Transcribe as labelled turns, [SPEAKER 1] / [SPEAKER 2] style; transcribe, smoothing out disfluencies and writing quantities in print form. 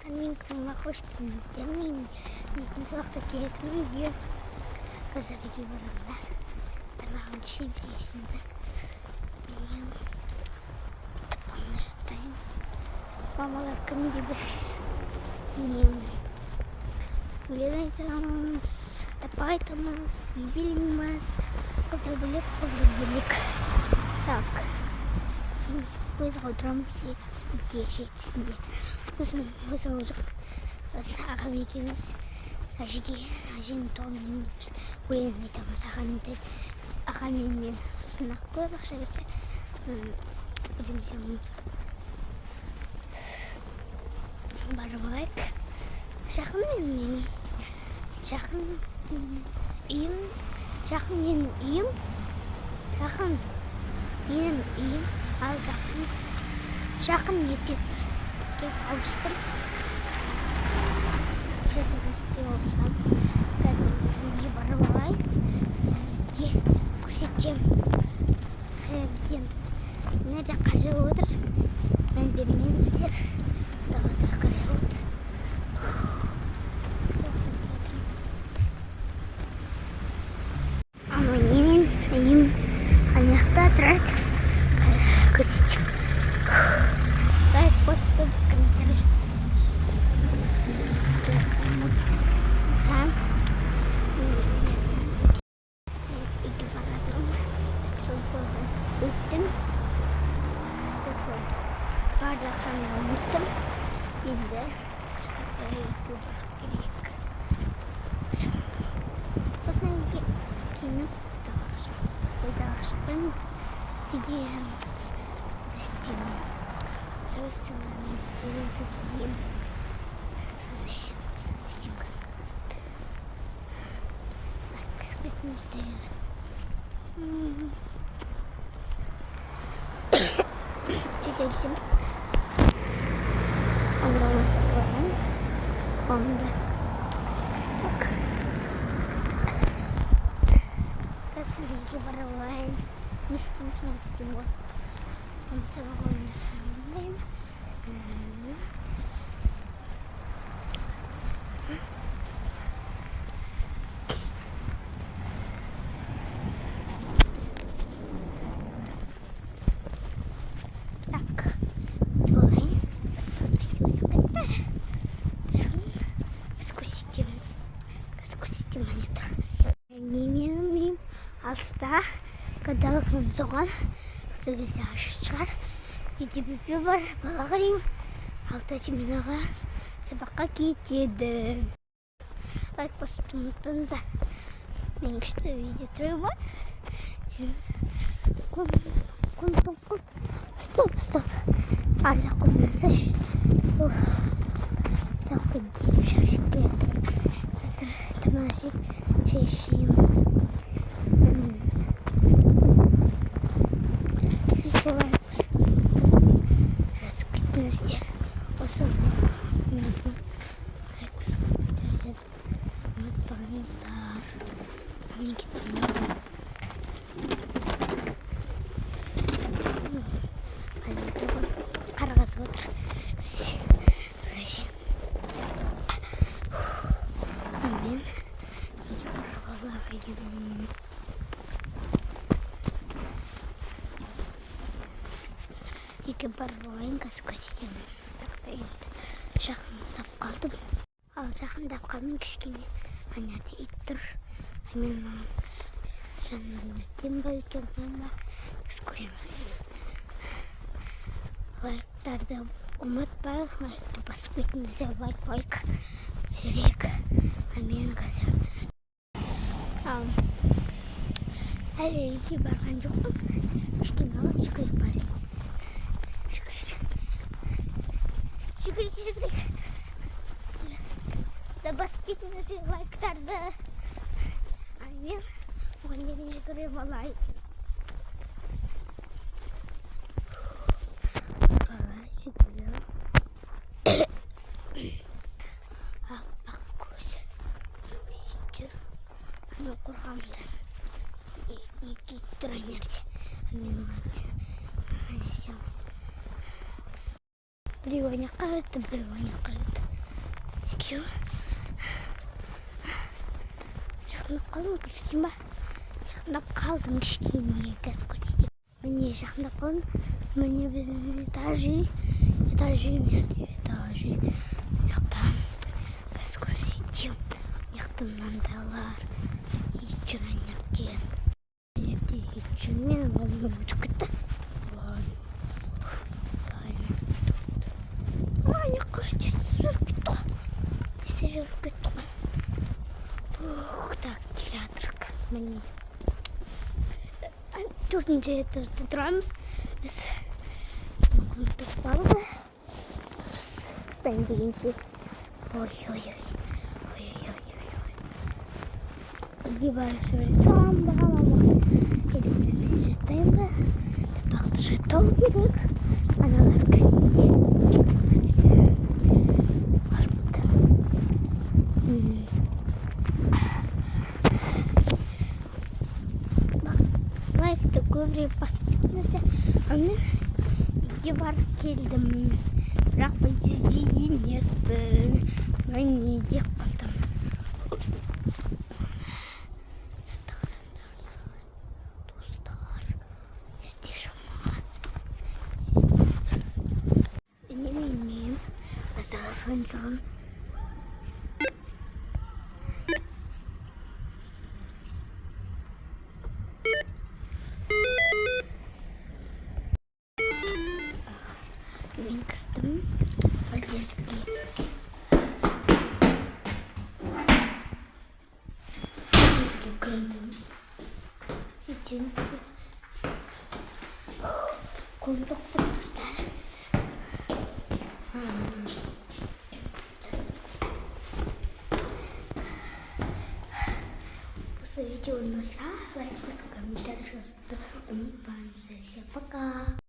[SPEAKER 1] Мен каналға қош келдіңіздер. Мен сабақта келетін үйге қазірге барамын. Тамағым ішемін. Мен тапқаны жатайын. Мамалар күнде біз өлең айтамыз, тапақ айтамыз, би билейміз. Қыздар бөлек, қыздар бөлек. Так, өз отырамыз үйге жетісінде. Өз ағам екеуміз әженің туғаннан біз өлең айтамыз. Ағам мен сынақ көп ақша берсе өзіміз барып алайық. Жақын менің үйім, ал жақын еркекке ауыстым. Жезімізде олсам, қазір үйге барып алайын. Үйге көрсетем. Nerede қажы отыр? Мән бермеңіздер. Далада қарай от. Ама немен үйім аяқта тұрады. Көрсетем. Лайк басып, комментарий жазып. Үйге барадым. Өттім. Барды ақшамды ұмыттым. Енді үйге барып керек. Сосын киініп ойда ақшаппен видеомыз істеймін. Сөйтсем мен телевизор көрейін. Сондай істеймін. Так, күтіңіздер. Жетелсем оңдалмаса қойған. Оңды. Так. Қазір үйге барып алайын. Не істеймін, соны істеймін ғой. Сабақ ойнасам. Так, болайын. Скусите монету. Неменің үйім алыста. Қадалығын соған. Сол кезде ашық шығар. Үйде бөпе бар, бала қараймын. Алтачы мен аға сабаққа кетеді. Лайк басып ұмытпаңыздар. Мен күшті видео түсіру бар. Стоп. Ар жақ қоймасаш. Саққа дейіп шаршып келеді. Қазір тамашы шешейім. Жазып кетіңіздер. Осы ұмытпаңыздар. Мен кетейін. Қарғазып отыр. Мен үйге барып алайын. Үйге барып алайын, қазір көрсетемін. Жақындап қалдым. Ал жақындап қалдым, кішкене анада ит тұр. Мен жанынан өтем ба екен ба, біз көреміз. Лайктарды ұмытпайық, лайкты басып кетіңіздер, лайк жүрек. Мен қазір әлі үйге барған жоқпын. Кішкене алып жүгірек барайын. Жүгірек. Да басып кетіңіздер лайктарды. Мен оған деген жүгіріп алайын. Бақ көзі. Ана қорғамды. Екі тұр әнерде. Біреу ойнаққа өтті, біреу ойнаққа өтті. Секунд. Жақындап қалдым, көрсетейін ба? Жақындап қалдым кішкене газ көрсетейін. Міне жақындап қалдым. Міне біздің этажи. Мына жақтан газ көрсетейін. Мына жақта мынандайлар. Ит жүр ана жерде. Ана жерде ит жүр. Мен оны өтіп кетті. Ай, қайтесі жүріп кетті. Так, келе жатырық. Міне. Төртінші этажда тұрамыз. Біз мүмкіндік бар ғой. Стайын дегенше. Ой. Үйге барып сөйлесем ба? Елімізді жастайын ба? Табақты жаттау керек. Аналар кәйінде. Лайкты көбірек басып кетіңіздер. Мен үйге барып келдім. Бірақ мен сізде емеспін. Мен неге қалдым? Достар, неде жаман? Білмеймін. Азалфансығын. Мен кірдім подъездге. Кірдім. Сөйтем. Қолымды қойып достар. Осы видео ұнаса, лайк басып, комментарий жазуды ұмытпаңыздар. Всем пока.